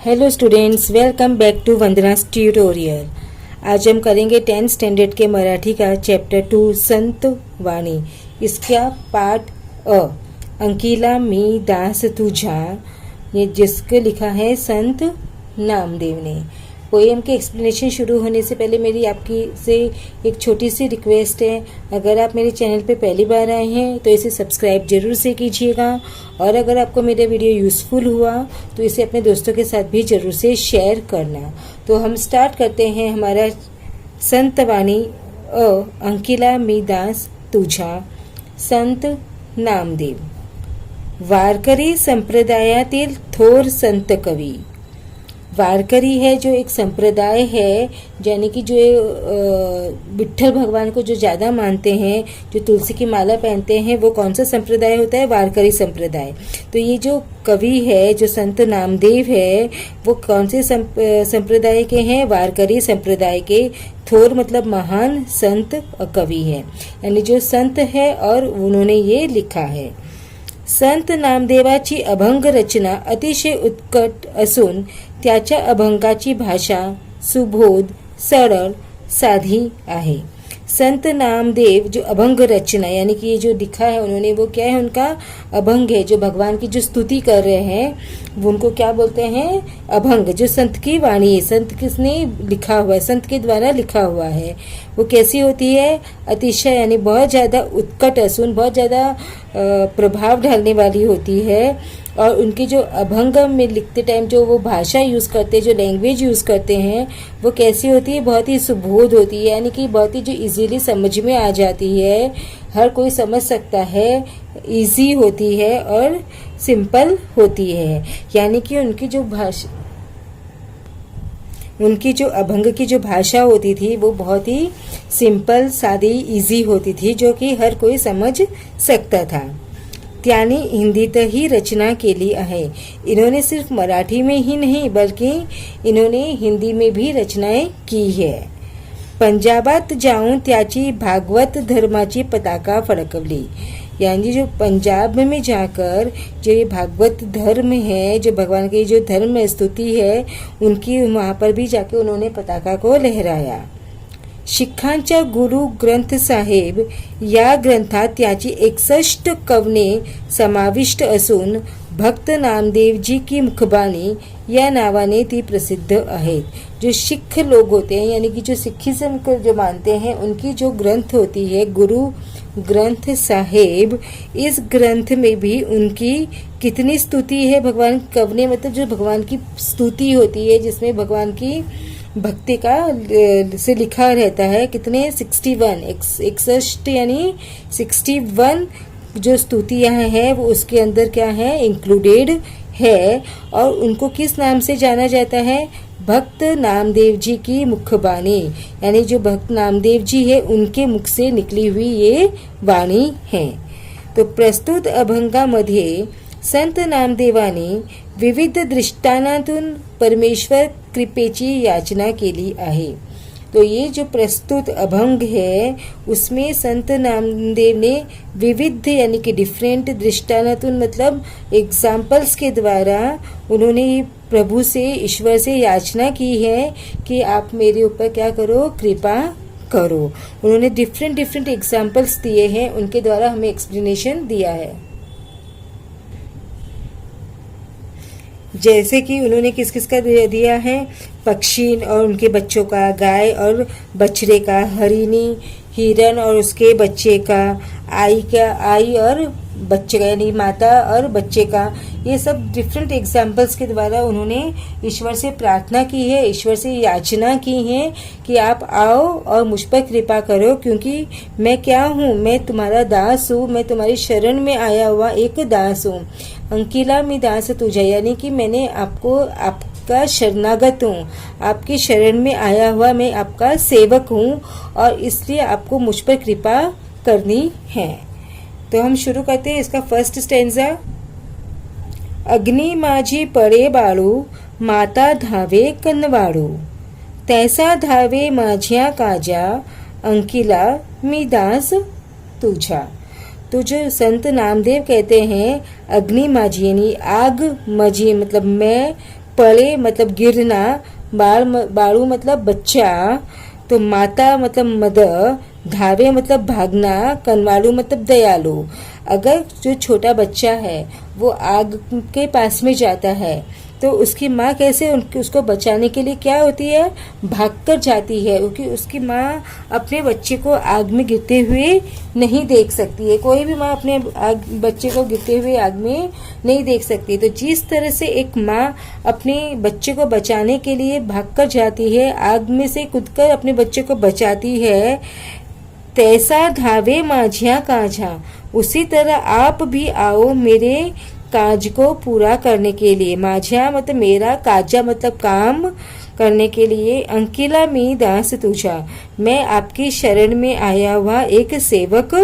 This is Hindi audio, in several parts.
Hello students, welcome back to Vandana's tutorial. आज हम करेंगे 10th स्टैंडर्ड के मराठी का चैप्टर 2 संत वाणी। इसका पार्ट अ अंकिला मी दास तुझा, ये जिसको लिखा है संत नामदेव ने। पोएम के एक्सप्लेनेशन शुरू होने से पहले मेरी आपकी से एक छोटी सी रिक्वेस्ट है। अगर आप मेरे चैनल पे पहली बार आए हैं तो इसे सब्सक्राइब जरूर से कीजिएगा, और अगर आपको मेरा वीडियो यूज़फुल हुआ तो इसे अपने दोस्तों के साथ भी जरूर से शेयर करना। तो हम स्टार्ट करते हैं हमारा संत वाणी अ अंकिला मी दास तुझा। संत नामदेव वारकरी संप्रदायातील थोर संत कवी। वारकरी है जो एक संप्रदाय है, यानी कि जो विट्ठल भगवान को जो ज़्यादा मानते हैं, जो तुलसी की माला पहनते हैं, वो कौन सा संप्रदाय होता है? वारकरी संप्रदाय। तो ये जो कवि है, जो संत नामदेव है, वो कौन से संप्रदाय के हैं? वारकरी संप्रदाय के। थोर मतलब महान, संत और कवि है, यानी जो संत है और उन्होंने ये लिखा है। संत नामदेवाची अभंग रचना अतिशय उत्कट असून त्याच्या अभंगाची भाषा सुबोध, सरळ, साधी आहे। संत नामदेव जो अभंग रचना, यानी कि ये जो लिखा है उन्होंने, वो क्या है? उनका अभंग है। जो भगवान की जो स्तुति कर रहे हैं वो उनको क्या बोलते हैं? अभंग। जो संत की वाणी है, संत किसने लिखा हुआ है? संत के द्वारा लिखा हुआ है। वो कैसी होती है? अतिशय, यानी बहुत ज़्यादा, उत्कट असून बहुत ज़्यादा प्रभाव डालने वाली होती है। और उनके जो अभंग में लिखते टाइम जो वो भाषा यूज़ करते हैं, जो लैंग्वेज यूज़ करते हैं, वो कैसी होती है? बहुत ही सुबोध होती है, यानी कि बहुत ही जो इजीली समझ में आ जाती है, हर कोई समझ सकता है, इजी होती है और सिंपल होती है। यानी कि उनकी जो अभंग की जो भाषा होती थी वो बहुत ही सिंपल, सादी, इजी होती थी, जो कि हर कोई समझ सकता था। त्याने हिंदीतही रचना केली आहे। इन्होंने सिर्फ मराठी में ही नहीं बल्कि इन्होंने हिंदी में भी रचनाएं की है। पंजाबात जाऊन त्याची भागवत धर्माची पताका फडकवली, यानी जो पंजाब में जाकर जो ये भागवत धर्म है, जो भगवान की जो धर्म स्तुति है, उनकी वहाँ पर भी जाके उन्होंने पताका को लहराया। शिखांच्या गुरु ग्रंथ साहेब या ग्रंथात त्याची 61 कवने समाविष्ट असून भक्त नामदेवजी की मुखबानी या नावाने ती प्रसिद्ध आहेत। जो सिख लोग होते हैं, यानी कि जो सिखिज्म को जो मानते हैं, उनकी जो ग्रंथ होती है गुरु ग्रंथ साहेब, इस ग्रंथ में भी उनकी कितनी स्तुति है? भगवान कवने मतलब जो भगवान की स्तुति होती है, जिसमें भगवान की भक्ति का से लिखा रहता है। कितने? 61 यानी 61 जो स्तुतियाँ हैं वो उसके अंदर क्या है? इंक्लूडेड है। और उनको किस नाम से जाना जाता है? भक्त नामदेव जी की मुखबानी, यानी जो भक्त नामदेव जी है उनके मुख से निकली हुई ये वाणी है। तो प्रस्तुत अभंगामध्ये संत नामदेवाने विविध दृष्टांतातून परमेश्वर कृपेची याचना केली आहे। तो ये जो प्रस्तुत अभंग है उसमें संत नामदेव ने विविध, यानी कि डिफरेंट, दृष्टांतातून मतलब एग्जाम्पल्स के द्वारा उन्होंने प्रभु से, ईश्वर से याचना की है कि आप मेरे ऊपर क्या करो? कृपा करो। उन्होंने डिफरेंट एग्जाम्पल्स दिए हैं, उनके द्वारा हमें एक्सप्लेनेशन दिया है। जैसे कि उन्होंने किस किस का दिया है? पक्षी और उनके बच्चों का, गाय और बछड़े का, हरिणी, हिरन और उसके बच्चे का, आई और बच्चे का, यानी माता और बच्चे का। ये सब डिफरेंट एग्जाम्पल्स के द्वारा उन्होंने ईश्वर से प्रार्थना की है, ईश्वर से याचना की है कि आप आओ और मुझ पर कृपा करो, क्योंकि मैं क्या हूँ? मैं तुम्हारा दास हूँ, मैं तुम्हारी शरण में आया हुआ एक दास हूँ। अंकिला मी दास तुझा, यानी कि मैंने आपका शरणागत हूँ, आपकी शरण में आया हुआ मैं आपका सेवक हूँ, और इसलिए आपको मुझ पर कृपा करनी है। तो हम शुरू करते हैं इसका फर्स्ट स्टैंजा। अग्नि माझी पडे बाळू, माता धावे कनवाळू, तैसा धावे माझ्या काजा, अंकिला मी दास तुझा। तो जो संत नामदेव कहते हैं अग्नि माझी यानी आग मजी मतलब मैं पड़े मतलब गिरना, बाड़ू मतलब बच्चा, तो माता मतलब मदर, धावे मतलब भागना, कनवालू मतलब दयालु। अगर जो छोटा बच्चा है वो आग के पास में जाता है तो उसकी माँ कैसे उसको बचाने के लिए क्या होती है, भागकर जाती है, क्योंकि उसकी माँ अपने बच्चे को आग में गिरते हुए नहीं देख सकती है। कोई भी माँ अपने बच्चे को गिरते हुए आग में नहीं देख सकती। तो जिस तरह से एक माँ अपने बच्चे को बचाने के लिए भागकर जाती है, आग में से कूदकर अपने बच्चे को बचाती है, तैसा धावे माझिया काझा, उसी तरह आप भी आओ मेरे काज को पूरा करने के लिए। माझा मतलब मेरा, काजा मतलब काम करने के लिए। अंकिला मी दास तुझा, मैं आपकी शरण में आया हुआ एक सेवक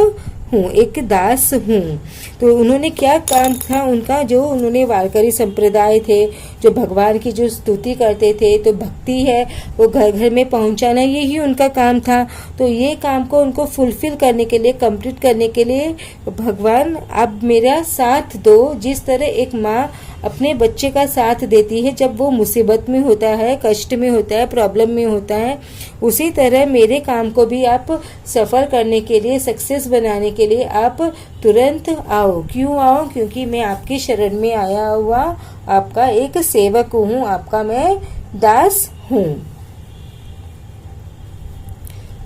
हूँ, एक दास हूँ। तो उन्होंने क्या काम था उनका, जो उन्होंने वारकरी संप्रदाय थे, जो भगवान की जो स्तुति करते थे, तो भक्ति है वो घर घर में पहुंचाना, यही उनका काम था। तो ये काम को उनको फुलफिल करने के लिए, कंप्लीट करने के लिए, भगवान आप मेरा साथ दो। जिस तरह एक माँ अपने बच्चे का साथ देती है जब वो मुसीबत में होता है, कष्ट में होता है, प्रॉब्लम में होता है, उसी तरह मेरे काम को भी आप सफल करने के लिए, सक्सेस बनाने के लिए आप तुरंत आओ। क्यों आओ? क्योंकि मैं आपकी शरण में आया हुआ आपका एक सेवक हूँ, आपका मैं दास हूँ।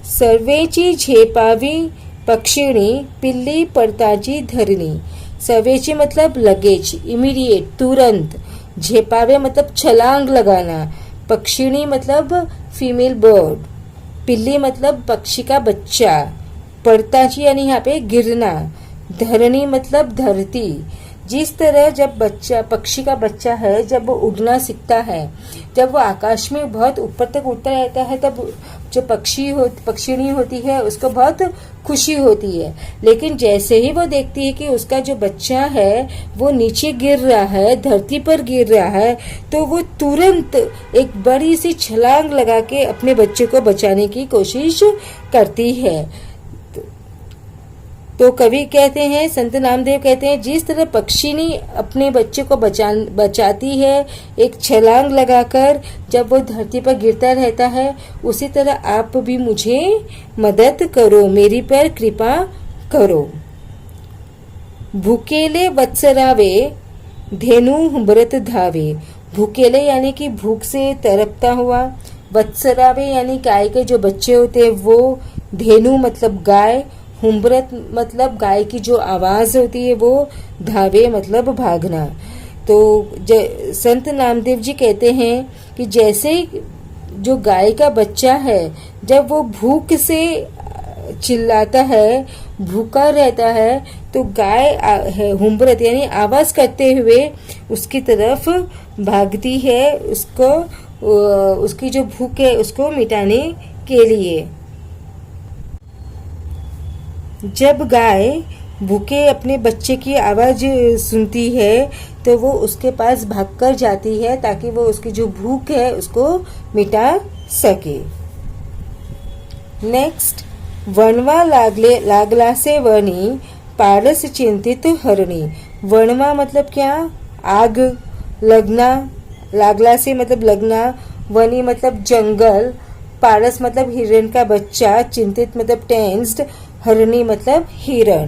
सर्वेची झेपावी पक्षिणी, पिल्ली पड़ताची धरणी। सर्वेची मतलब लगेज, इमीडिएट, तुरंत। झेपावे मतलब छलांग लगाना। पक्षिणी मतलब फीमेल बर्ड। पिल्ली मतलब पक्षी का बच्चा। पड़ताची यानी यहाँ पे गिरना। धरणी मतलब धरती। जिस तरह जब बच्चा, पक्षी का बच्चा है, जब वो उड़ना सीखता है, जब वो आकाश में बहुत ऊपर तक उड़ता रहता है, तब जो पक्षिणी होती है उसको बहुत खुशी होती है। लेकिन जैसे ही वो देखती है कि उसका जो बच्चा है वो नीचे गिर रहा है, धरती पर गिर रहा है, तो वो तुरंत एक बड़ी सी छलांग लगा के अपने बच्चे को बचाने की कोशिश करती है। तो कवि कहते हैं, संत नामदेव कहते हैं, जिस तरह पक्षिणी अपने बच्चे को बचाती है एक छलांग लगाकर जब वो धरती पर गिरता रहता है, उसी तरह आप भी मुझे मदद करो, मेरी पर कृपा करो। भूकेले वत्सरावे धेनु व्रत धावे। भूकेले यानी कि भूख से तड़पता हुआ, वत्सरावे यानी गाय के जो बच्चे होते हैं वो, धेनु मतलब गाय, हुम्बरत मतलब गाय की जो आवाज होती है वो, धावे मतलब भागना। तो संत नामदेव जी कहते हैं कि जैसे जो गाय का बच्चा है जब वो भूख से चिल्लाता है, भूखा रहता है, तो गाय हुम्बरत यानी आवाज करते हुए उसकी तरफ भागती है, उसको उसकी जो भूख है उसको मिटाने के लिए। जब गाय भूखे अपने बच्चे की आवाज सुनती है तो वो उसके पास भागकर जाती है ताकि वो उसकी जो भूख है उसको मिटा सके। नेक्स्ट, वणवा लागला से वनी, पारस चिंतित हरणी। वणवा मतलब क्या? आग लगना, लागला से मतलब लगना, वनी मतलब जंगल, पारस मतलब हिरण का बच्चा, चिंतित मतलब टेंस्ड, हरणी मतलब हिरण।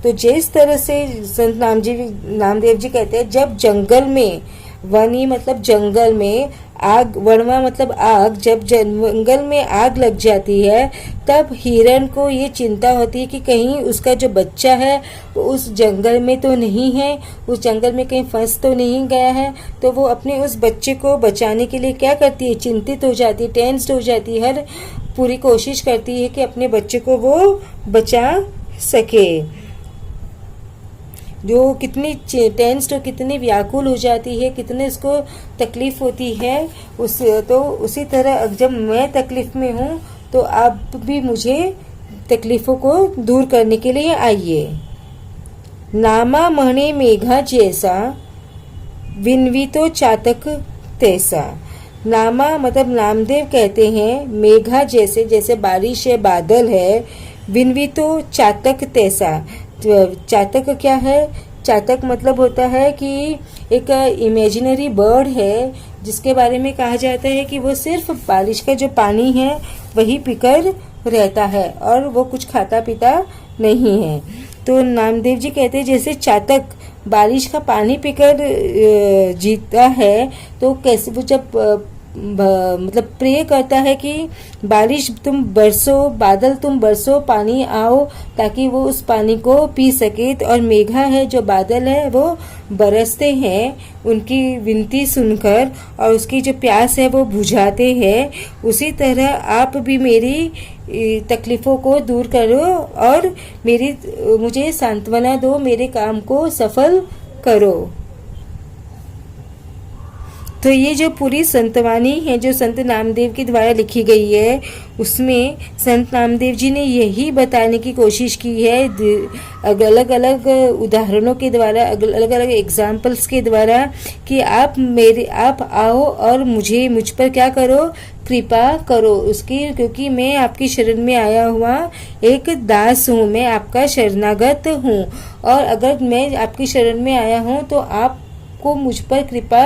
तो जिस तरह से संत नामदेव जी कहते हैं, जब जंगल में, वनी मतलब जंगल में, आग, वणवा मतलब आग, जब जंगल में आग लग जाती है तब हिरण को ये चिंता होती है कि कहीं उसका जो बच्चा है वो उस जंगल में तो नहीं है, उस जंगल में कहीं फंस तो नहीं गया है। तो वो अपने उस बच्चे को बचाने के लिए क्या करती है? चिंतित हो जाती है, टेंस्ड हो जाती है, हर पूरी कोशिश करती है कि अपने बच्चे को वो बचा सके। जो कितनी टेंस्ड और कितनी व्याकुल हो जाती है, कितने इसको तकलीफ होती है, उसी तरह जब मैं तकलीफ में हूँ तो आप भी मुझे तकलीफों को दूर करने के लिए आइए। नामा महणे मेघा जैसा, विनवितो चातक तैसा। नामा मतलब नामदेव कहते हैं, मेघा जैसे, जैसे बारिश है, बादल है, विनवितो चातक तैसा। चातक क्या है? चातक मतलब होता है कि एक इमेजिनरी बर्ड है जिसके बारे में कहा जाता है कि वो सिर्फ बारिश का जो पानी है वही पीकर रहता है और वो कुछ खाता पीता नहीं है। तो नामदेव जी कहते हैं जैसे चातक बारिश का पानी पीकर जीता है, तो कैसे वो जब मतलब प्रे करता है कि बारिश तुम बरसो, बादल तुम बरसो, पानी आओ, ताकि वो उस पानी को पी सके। और मेघा है जो बादल है वो बरसते हैं उनकी विनती सुनकर और उसकी जो प्यास है वो बुझाते हैं। उसी तरह आप भी मेरी तकलीफ़ों को दूर करो और मुझे सांत्वना दो, मेरे काम को सफल करो। तो ये जो पूरी संतवाणी है जो संत नामदेव के द्वारा लिखी गई है, उसमें संत नामदेव जी ने यही बताने की कोशिश की है अलग अलग उदाहरणों के द्वारा, अलग अलग एग्जाम्पल्स के द्वारा, कि आप आओ और मुझ पर क्या करो, कृपा करो उसकी, क्योंकि मैं आपकी शरण में आया हुआ एक दास हूँ, मैं आपका शरणागत हूँ। और अगर मैं आपकी शरण में आया हूँ तो आपको मुझ पर कृपा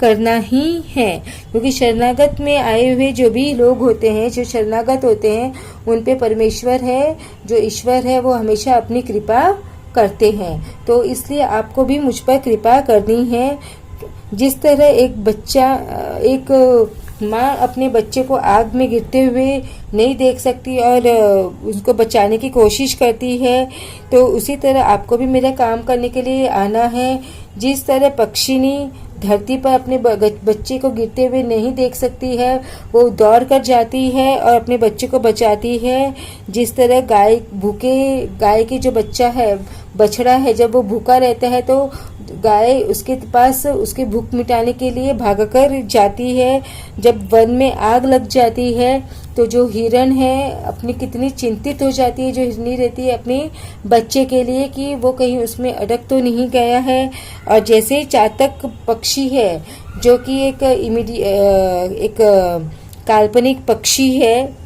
करना ही है, क्योंकि शरणागत में आए हुए जो भी लोग होते हैं, जो शरणागत होते हैं, उन पे परमेश्वर है, जो ईश्वर है, वो हमेशा अपनी कृपा करते हैं। तो इसलिए आपको भी मुझ पर कृपा करनी है। जिस तरह एक माँ अपने बच्चे को आग में गिरते हुए नहीं देख सकती और उसको बचाने की कोशिश करती है, तो उसी तरह आपको भी मेरा काम करने के लिए आना है। जिस तरह पक्षिणी धरती पर अपने बच्चे को गिरते हुए नहीं देख सकती है, वो दौड़ कर जाती है और अपने बच्चे को बचाती है। जिस तरह गाय की जो बच्चा है, बछड़ा है, जब वो भूखा रहता है तो गाय उसके पास उसकी भूख मिटाने के लिए भागकर जाती है। जब वन में आग लग जाती है तो जो हिरण है अपनी कितनी चिंतित हो जाती है, जो हिरनी रहती है अपने बच्चे के लिए कि वो कहीं उसमें अटक तो नहीं गया है। और जैसे चातक पक्षी है जो कि एक काल्पनिक पक्षी है,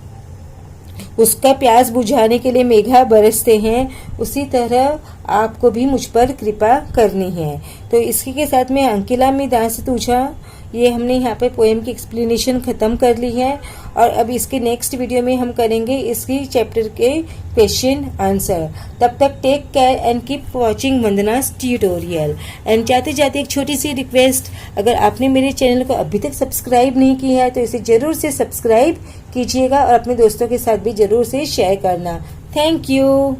उसका प्यास बुझाने के लिए मेघा बरसते हैं, उसी तरह आपको भी मुझ पर कृपा करनी है। तो इसी के साथ में अंकिला में दास तुझा, ये हमने यहाँ पे पोएम की एक्सप्लेनेशन ख़त्म कर ली है। और अब इसके नेक्स्ट वीडियो में हम करेंगे इसकी चैप्टर के क्वेश्चन आंसर। तब तक take care and keep watching Vandana's tutorial. And जाते जाते एक छोटी सी रिक्वेस्ट, अगर आपने मेरे चैनल को अभी तक सब्सक्राइब नहीं किया है तो इसे ज़रूर से सब्सक्राइब कीजिएगा और अपने दोस्तों के साथ भी ज़रूर से शेयर करना। Thank you.